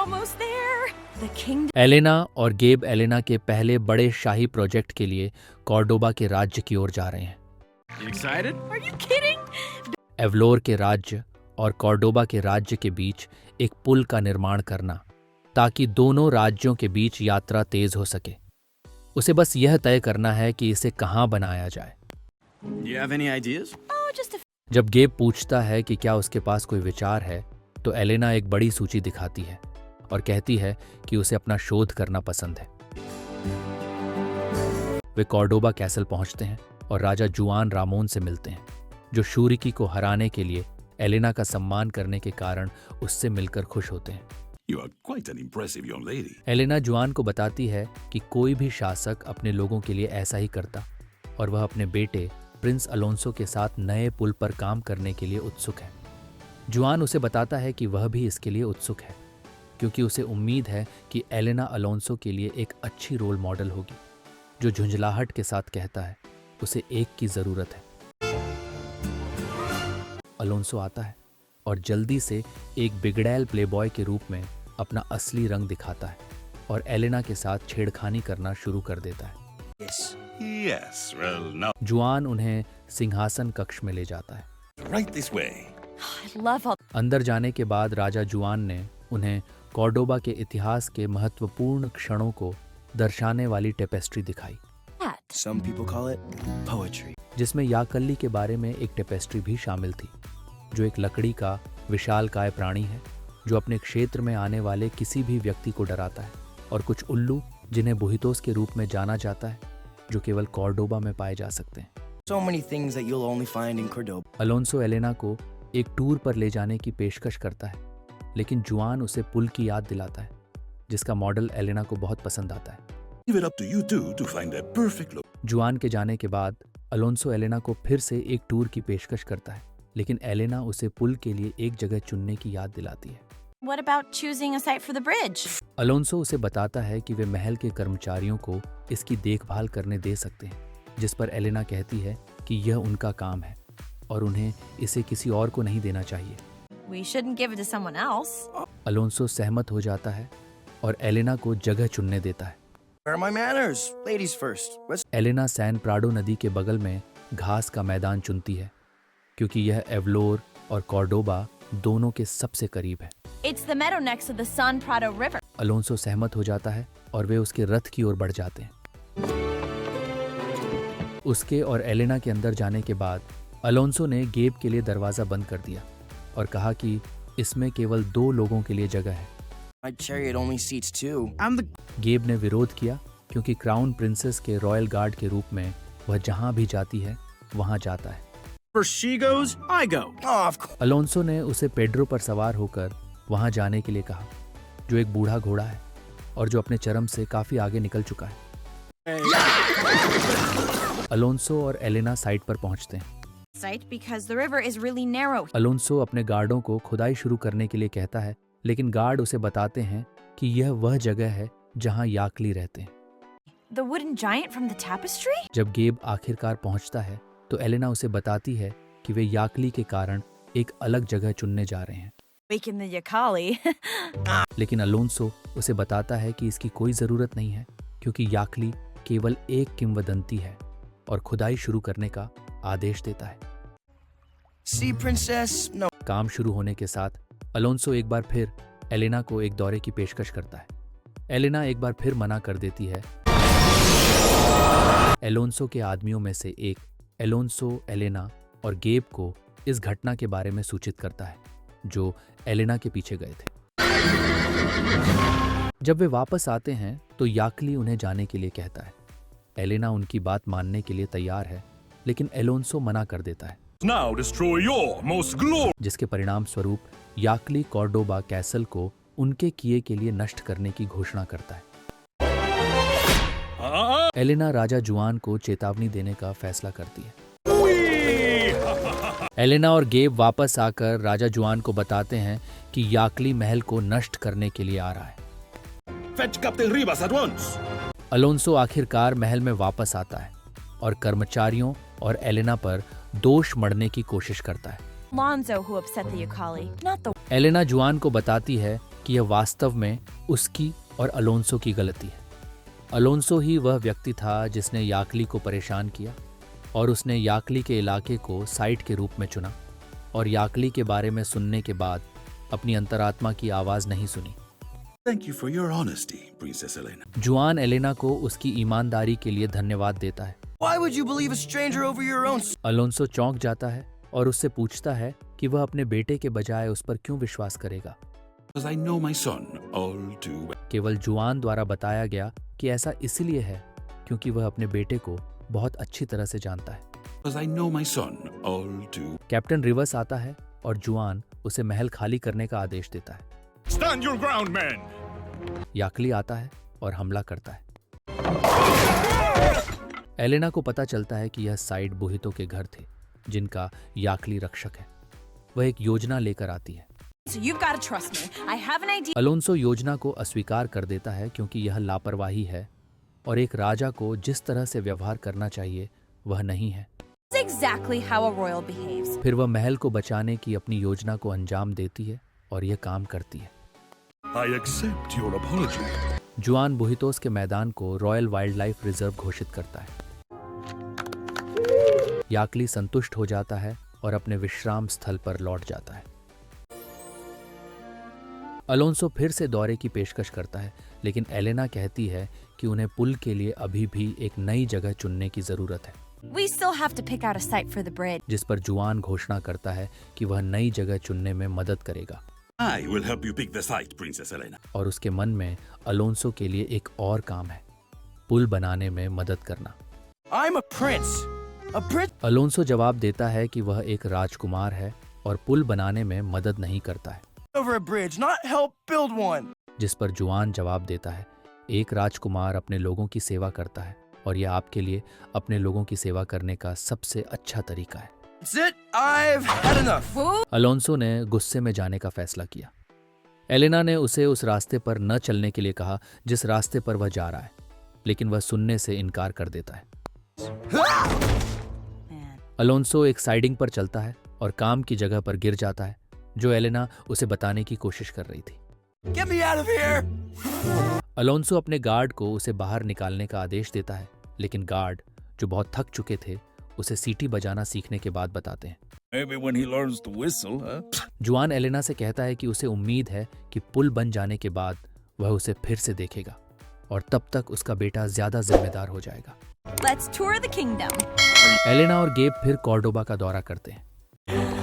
almost there. The kingdom. Elena और गेब Elena के पहले बड़े शाही प्रोजेक्ट के लिए कॉर्डोबा के राज्य की ओर जा रहे हैं। You excited? Are you kidding? एवलोर के राज्य और कॉर्डोबा के राज्य के बीच एक पुल का निर्माण करना ताकि दोनों राज्यों के बीच यात्रा तेज हो सके। उसे बस यह तय करना है कि इसे कहाँ बनाया जाए। You have any ideas? Oh, just a. जब गेब पूछता है कि क्या उसके पास कोई विचार है, तो एलेना एक बड़ी सूची दिखाती है और कहती है कि उसे अपना शोध करना पसंद है। वे कॉर्डोबा कैसल पहुंचते हैं और राजा जुआन रामोन से मिलते हैं, जो शूरिकी को हराने के लिए एलेना का सम्मान करने के कारण उससे मिलकर खुश होते हैं। You are quite an impressive young lady. Elena जुआन को बताती है कि कोई भी शासक अपने लोगों के लिए ऐसा ही करता और वह अपने बेटे प्रिंस अलोंसो के साथ नए पुल पर काम करने के लिए उत्सुक है। जुआन उसे बताता है कि वह भी इसके लिए उत्सुक है, क्योंकि उसे उम्मीद है कि एलेना अलोंसो के लिए एक अच्छी रोल मॉडल होगी, जो झुंझलाहट के साथ कहता है उसे एक की जरूरत है। अलोंसो आता है और जल्दी से एक बिगड़ैल प्लेबॉय के रूप में अपना असली रंग दिखाता है और एलेना के साथ छेड़खानी करना शुरू कर देता है। Yes, well, now जुआन उन्हें सिंहासन कक्ष में ले जाता है। right this way. I love all अंदर जाने के बाद राजा जुआन ने उन्हें कॉर्डोबा के इतिहास के महत्वपूर्ण क्षणों को दर्शाने वाली टेपेस्ट्री दिखाई, that. Some people call it poetry. जिसमें याकल्ली के बारे में एक टेपेस्ट्री भी शामिल थी, जो एक लकड़ी का विशालकाय प्राणी है जो अपने क्षेत्र में आने वाले किसी भी व्यक्ति को डराता है, और कुछ उल्लू जिन्हें बुहितोस के रूप में जाना जाता है, जो केवल कॉर्डोबा में पाए जा सकते हैं। So many things that you'll only find in Cordoba. Alonso Elena को एक टूर पर ले जाने की पेशकश करता है, लेकिन जुआन उसे पुल की याद दिलाता है, जिसका मॉडल एलेना को बहुत पसंद आता है। Leave it up to you two to find a perfect look. जुआन के जाने के बाद अलोंसो एलेना को फिर से एक टूर की पेशकश करता है, लेकिन एलेना उसे पुल के लिए एक जगह चुनने की याद दिलाती है। What about choosing a site for the bridge? Alonso उसे बताता है कि वे महल के कर्मचारियों को इसकी देखभाल करने दे सकते हैं, जिस पर एलेना कहती है कि यह उनका काम है और उन्हें इसे किसी और को नहीं देना चाहिए। We shouldn't give it to someone else. Alonso सहमत हो जाता है और एलेना को जगह चुनने देता है। Where are my manners? Ladies first. Let's. Elena San Prado नदी के बगल में घास का मैदान चुनती है, क्योंकि यह एवलोर और कॉर्डोबा दोनों के सबसे करीब है। It's the meadow next to the San Prado River. Alonso सहमत हो जाता है और वे उसके रथ की ओर बढ़ जाते हैं। उसके और एलेना के अंदर जाने के बाद अलोंसो ने गेब के लिए दरवाजा बंद कर दिया और कहा कि इसमें केवल 2 लोगों के लिए जगह है। My chariot only seats 2. I'm the. गेब ने विरोध किया, क्योंकि क्राउन प्रिंसेस के रॉयल गार्ड के रूप में वह जहां भी जाती है वहां जाता है। First she goes, I go. Oh, of course. Alonso ने उसे पेड्रो पर सवार होकर वहां जाने के लिए कहा, जो एक बूढ़ा घोड़ा है और जो अपने चरम से काफी आगे निकल चुका है। अलोंसो और एलेना साइट पर पहुंचते हैं। Site because the river is really narrow. Alonso अपने गार्डों को खुदाई शुरू करने के लिए कहता है, लेकिन गार्ड उसे बताते हैं कि यह वह जगह है जहां याकली रहते हैं। The wooden giant from the tapestry? जब गेब आखिरकार पहुंचता है, तो एलेना उसे बताती है कि वे याकली के कारण एक अलग जगह चुनने जा रहे हैं। Waking the Yakali. लेकिन अलोंसो उसे बताता है कि इसकी कोई जरूरत नहीं है, क्योंकि याकली केवल एक किंवदंती है, और खुदाई शुरू करने का आदेश देता है। See, princess? No. काम शुरू होने के साथ अलोंसो एक बार फिर एलेना को एक दौरे की पेशकश करता है। एलेना एक बार फिर मना कर देती है। एलोंसो के आदमियों में से एक एलोंसो, एलेना और गेब को इस घटना के बारे में सूचित करता है, जो एलेना के पीछे गए थे। जब वे वापस आते हैं तो याकली उन्हें जाने के लिए कहता है। एलेना उनकी बात मानने के लिए तैयार है, लेकिन एलोंसो मना कर देता है, Now destroy your most glory. जिसके परिणाम स्वरूप याकली कॉर्डोबा कैसल को उनके किए के लिए नष्ट करने की घोषणा करता है। एलेना राजा जुआन को चेतावनी देने का फैसला करती है। एलेना और गेब वापस आकर राजा जुआन को बताते हैं कि याकली महल को नष्ट करने के लिए आ रहा है। Fetch Captain Rivas at once. Alonso आखिरकार महल में वापस आता है और कर्मचारियों और एलेना पर दोष मढ़ने की कोशिश करता है। Lonzo who upset the Yakali, not the. Elena जुआन को बताती है कि कि यह वास्तव में उसकी और अलोंसो की गलती है। अलोंसो ही वह व्यक्ति था जिसने याकली को परेशान किया और उसने याकली के इलाके को साइट के रूप में चुना और याकली के बारे में सुनने के बाद अपनी अंतरात्मा की आवाज नहीं सुनी। Thank you for your honesty, Princess Elena. जुआन एलेना को उसकी ईमानदारी के लिए धन्यवाद देता है। Why would you believe a stranger over your own? Alonso चौंक जाता है और उससे पूछता है कि वह अपने बेटे के बजाय उस पर क्यों विश्वास करेगा। Because I know my son all too well. केवल जुआन द्वारा बताया गया कि ऐसा इसलिए है क्योंकि वह अपने बेटे को बहुत अच्छी तरह से जानता है। Because I know my son all too. Captain reverse आता है और जुआन उसे महल खाली करने का आदेश देता है। Stand your ground, men. याकली आता है और हमला करता है। एलेना को पता चलता है कि यह साइड बुहितों के घर थे जिनका याकली रक्षक है। वह एक योजना लेकर आती है। So you've got to trust me. I have an idea. Alonso योजना को अस्वीकार कर देता है क्योंकि यह लापरवाही है और एक राजा को जिस तरह से व्यवहार करना चाहिए वह नहीं है। This is exactly how a royal behaves. फिर वह महल को बचाने की अपनी योजना को अंजाम देती है और यह काम करती है। I accept your apology. जुआन बुहितोस के मैदान को रॉयल वाइल्ड लाइफ रिजर्व घोषित करता है। याकली संतुष्ट हो जाता है और अपने विश्राम स्थल पर लौट जाता है। अलोंसो फिर से दौरे की पेशकश करता है, लेकिन एलेना कहती है कि उन्हें पुल के लिए अभी भी एक नई जगह चुनने की जरूरत है, We still have to pick out a site for the bridge. जिस पर जुआन घोषणा करता है कि वह नई जगह चुनने में मदद करेगा। I will help you pick the site, Princess Elena. और उसके मन में अलोंसो के लिए एक और काम है, पुल बनाने में मदद करना। I'm a prince. A prince? Alonso जवाब देता है कि वह एक राजकुमार है और पुल बनाने में मदद नहीं करता है, Over a bridge, not help build one. जिस पर जुआन जवाब देता है, एक राजकुमार अपने लोगों की सेवा करता है और यह आपके लिए अपने लोगों की सेवा करने का सबसे अच्छा तरीका है। That's it. I've had enough. Who? Alonso ने गुस्से में जाने का फैसला किया। एलेना ने उसे उस रास्ते पर न चलने के लिए कहा जिस रास्ते पर वह जा रहा है, लेकिन वह सुनने से इनकार कर देता है। Man. अलोंसो एक साइडिंग पर चलता है और काम की जगह पर गिर जाता है, जो एलेना उसे बताने की कोशिश कर रही थी। Get me out of here. Alonso अपने गार्ड को उसे बाहर निकालने का आदेश देता है, लेकिन गार्ड, जो बहुत थक चुके थे, उसे सीटी बजाना सीखने के बाद बताते हैं। Maybe when he learns to whistle, huh? जुआन एलेना से कहता है कि उसे उम्मीद है कि पुल बन जाने के बाद वह उसे फिर से देखेगा और तब तक उसका बेटा ज्यादा जिम्मेदार हो जाएगा। Let's tour the kingdom. Elena और गेब फिर कॉर्डोबा का दौरा करते हैं।